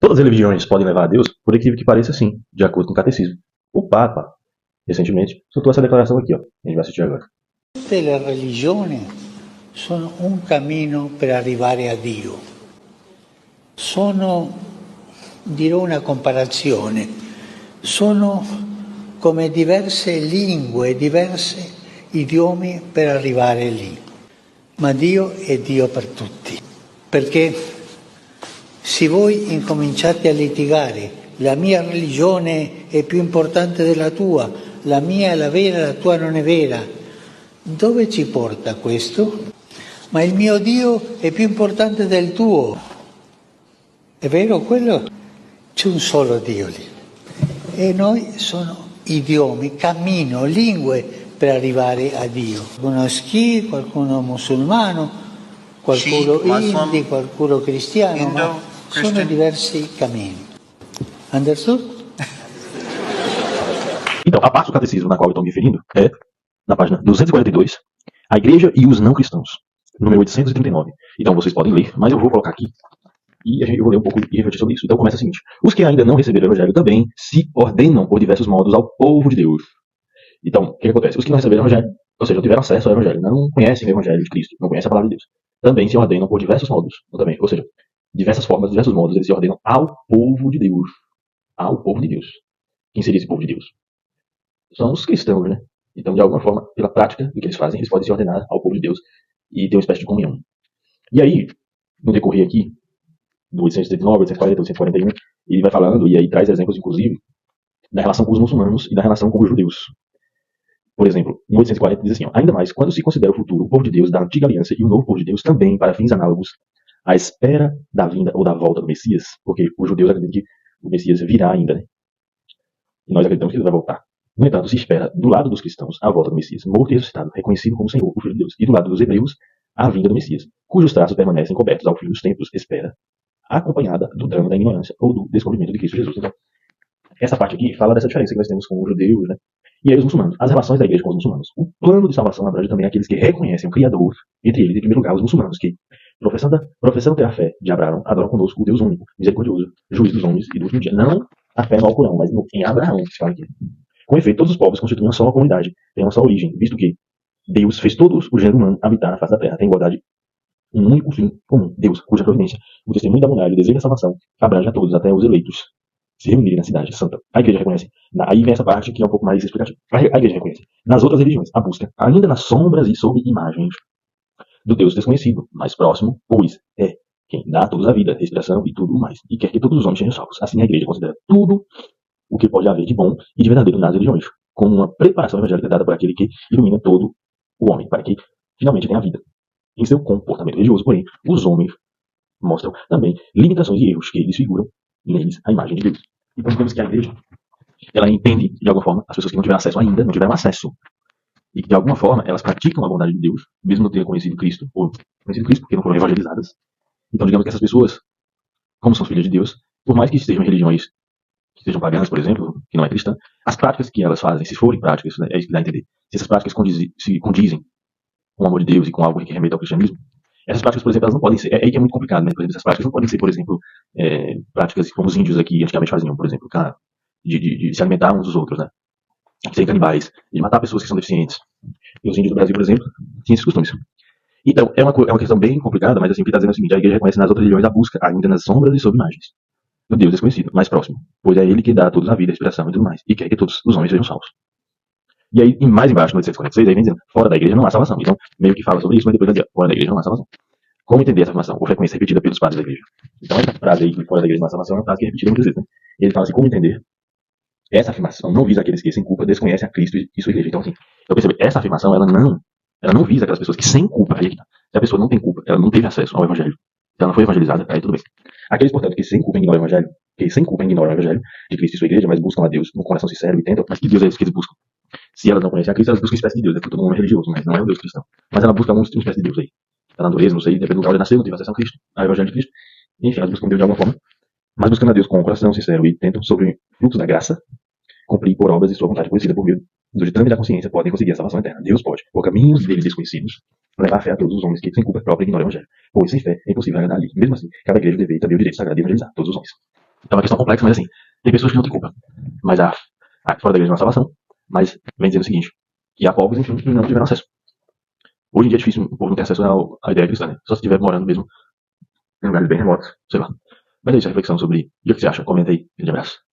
Todas as religiões podem levar a Deus, por incrível que pareça, sim, de acordo com o catecismo. O Papa, recentemente, soltou essa declaração aqui, ó. A gente vai assistir agora. Tutte le religioni sono un cammino per arrivare a Dio. Sono, dirò una comparazione, sono come diverse lingue, diversi idiomi per arrivare lì. Ma Dio è Dio per tutti. Perché se voi incominciate a litigare, la mia religione è più importante della tua, la mia è la vera, la tua non è vera, dove ci porta questo? Ma il mio Dio è più importante del tuo. È vero quello? C'è un solo Dio lì. E noi sono idiomi, cammino, lingue per arrivare a Dio. Qualcuno Sikh, qualcuno musulmano, qualcuno hindi, qualcuno cristiano, ma sono diversi cammini. Understood? Então, a parte do catecismo na qual eu estou me referindo é, na página 242, a Igreja e os não cristãos, número 839. Então, vocês podem ler, mas eu vou colocar aqui e eu vou ler um pouco e refletir sobre isso. Então, começa o seguinte: os que ainda não receberam o Evangelho também se ordenam por diversos modos ao povo de Deus. Então, o que acontece? Os que não receberam o Evangelho, ou seja, não tiveram acesso ao Evangelho, não conhecem o Evangelho de Cristo, não conhecem a palavra de Deus, também se ordenam por diversos modos, também, ou seja, diversas formas, diversos modos, eles se ordenam ao povo de Deus. Ao povo de Deus. Quem seria esse povo de Deus? São os cristãos, né? Então, de alguma forma, pela prática do que eles fazem, eles podem se ordenar ao povo de Deus e ter uma espécie de comunhão. E aí, no decorrer aqui, do 839, 840, 841, ele vai falando, e aí traz exemplos, inclusive, da relação com os muçulmanos e da relação com os judeus. Por exemplo, em 840 diz assim, ó, ainda mais, quando se considera o futuro, o povo de Deus da antiga aliança e o novo povo de Deus também, para fins análogos, à espera da vinda ou da volta do Messias, porque os judeus acreditam que o Messias virá ainda, né? E nós acreditamos que ele vai voltar. No entanto, se espera, do lado dos cristãos, a volta do Messias, morto e ressuscitado, reconhecido como Senhor, o Filho de Deus, e do lado dos hebreus, a vinda do Messias, cujos traços permanecem cobertos ao fim dos tempos, espera, acompanhada do drama da ignorância ou do descobrimento de Cristo Jesus. Então, essa parte aqui fala dessa diferença que nós temos com os judeus, né? E aí os muçulmanos, as relações da igreja com os muçulmanos. O plano de salvação abrange também aqueles que reconhecem o Criador, entre eles, em primeiro lugar, os muçulmanos, que, professando ter a fé de Abraão, adoram conosco o Deus único, misericordioso, juiz dos homens e do último dia. Não a fé no Alcorão, mas em Abraão, que se fala aqui. Com efeito, todos os povos constituem uma só comunidade, têm uma só origem, visto que Deus fez todos o gênero humano habitar na face da terra, tem igualdade, um único fim comum, Deus, cuja providência, o testemunho da bondade, o desejo da salvação, abrange a todos, até os eleitos, se reunirem na cidade santa. A igreja reconhece, aí vem essa parte que é um pouco mais explicativa, a igreja reconhece, nas outras religiões, a busca, ainda nas sombras e sob imagens do Deus desconhecido, mais próximo, pois é quem dá a todos a vida, respiração e tudo mais, e quer que todos os homens sejam salvos. Assim a igreja considera tudo o que pode haver de bom e de verdadeiro nas religiões, como uma preparação evangélica dada por aquele que ilumina todo o homem, para que finalmente tenha a vida. Em seu comportamento religioso, porém, os homens mostram também limitações e erros que desfiguram neles a imagem de Deus. Então, digamos que a igreja, ela entende, de alguma forma, as pessoas que não tiveram acesso ainda, não tiveram acesso, e que, de alguma forma, elas praticam a bondade de Deus, mesmo não terem conhecido Cristo, ou conhecido Cristo porque não foram evangelizadas. Então, digamos que essas pessoas, como são filhas de Deus, por mais que estejam em religiões que sejam pagãs, por exemplo, que não é cristã, as práticas que elas fazem, se forem práticas, né, é isso que dá a entender, se essas práticas se condizem com o amor de Deus e com algo que remeta ao cristianismo, essas práticas, por exemplo, elas não podem ser, é aí que é muito complicado, né? Por exemplo, essas práticas não podem ser, por exemplo, práticas como os índios aqui antigamente faziam, por exemplo, de se alimentar uns dos outros, né? De serem canibais, de matar pessoas que são deficientes. E os índios do Brasil, por exemplo, tinham esses costumes. Então, é uma questão bem complicada, mas assim, o que está dizendo é o seguinte, a igreja reconhece nas outras religiões a busca, ainda nas sombras e sob imagens, do Deus desconhecido, mais próximo, pois é ele que dá a todos a vida, a respiração e tudo mais, e quer que todos os homens sejam salvos. E aí, mais embaixo, no 846, aí vem dizendo, fora da igreja não há salvação. Então, meio que fala sobre isso, mas depois vai dizer, fora da igreja não há salvação. Como entender essa afirmação? Ou frequência repetida pelos padres da igreja. Então, essa frase aí, fora da igreja não há salvação, é uma frase que é repetida muitas vezes, né? E ele fala assim, como entender? Essa afirmação não visa aqueles que, sem culpa, desconhecem a Cristo e sua igreja. Então, assim, eu percebo, essa afirmação, ela não visa aquelas pessoas que, sem culpa, aí, se a pessoa não tem culpa, ela não teve acesso ao evangelho, se ela não foi evangelizada, aí tudo bem. Aqueles, portanto, que sem culpa ignoram o evangelho, que sem culpa ignoram o evangelho de Cristo e sua igreja, mas buscam a Deus no coração sincero e tentam, mas que Deus é esse que eles buscam? Se elas não conhecem a Cristo, elas buscam uma espécie de Deus, né? Porque todo mundo é religioso, mas não é o Deus cristão. Mas ela busca uma espécie de Deus aí. Da natureza, não sei, depende do lugar onde nasceu, não teve acesso a Cristo, ao evangelho de Cristo. Enfim, elas buscam Deus de alguma forma, mas buscando a Deus com o coração sincero e tentam, sobre frutos da graça, cumprir por obras e sua vontade conhecida por meio do ditame da consciência, podem conseguir a salvação eterna. Deus pode, por caminhos deles desconhecidos, levar a fé a todos os homens que, sem culpa própria, ignoram o evangelho. Pois sem fé é impossível agradar ali. Mesmo assim, cada igreja deve também o direito sagrado de evangelizar todos os homens. Então é uma questão complexa, mas assim, tem pessoas que não têm culpa. Mas fora da igreja não há salvação, mas vem dizendo o seguinte, que há povos, enfim, que não tiveram acesso. Hoje em dia é difícil, o povo não ter acesso à ideia cristã, né? Só se estiver morando mesmo em lugares bem remotos, sei lá. Mas é isso, a reflexão sobre o que você acha. Comenta aí. Grande abraço.